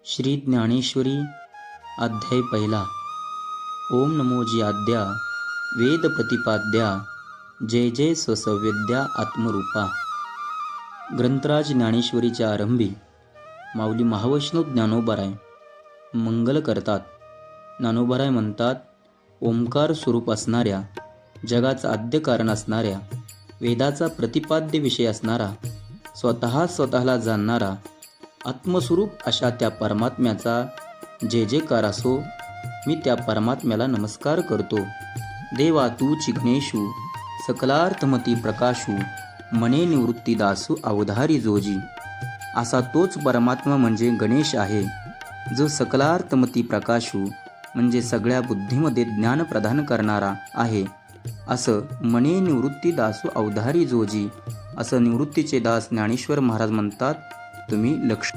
श्री ज्ञानेश्वरी अध्याय पहिला. ओम नमोजी आद्या वेद प्रतिपाद्या जय जय स्वसंवेद्या आत्मरूपा. ग्रंथराज ज्ञानेश्वरीच्या आरंभी माऊली महावैष्णव ज्ञानोबाराय मंगल करतात. ज्ञानोबाराय म्हणतात, ओंकार स्वरूप असणाऱ्या, जगाचा आद्य कारण असणाऱ्या, वेदाचा प्रतिपाद्य विषय असणारा, स्वतःला जाणणारा, आत्मस्वरूप अशा त्या परमात्म्याचा जे जयकार असो. मी त्या परमात्म्याला नमस्कार करतो. देवा तूची गणेशू सकलार्थमती प्रकाशू, मने निवृत्ती दासू अवधारी जोजी. असा तोच परमात्मा म्हणजे गणेश आहे, जो सकलार्थमती प्रकाशू म्हणजे सगळ्या बुद्धीमध्ये ज्ञान प्रदान करणारा आहे. असं मने निवृत्ती दासू अवधारी जोजी असं निवृत्तीचे दास ज्ञानेश्वर महाराज म्हणतात. तुम्ही लक्ष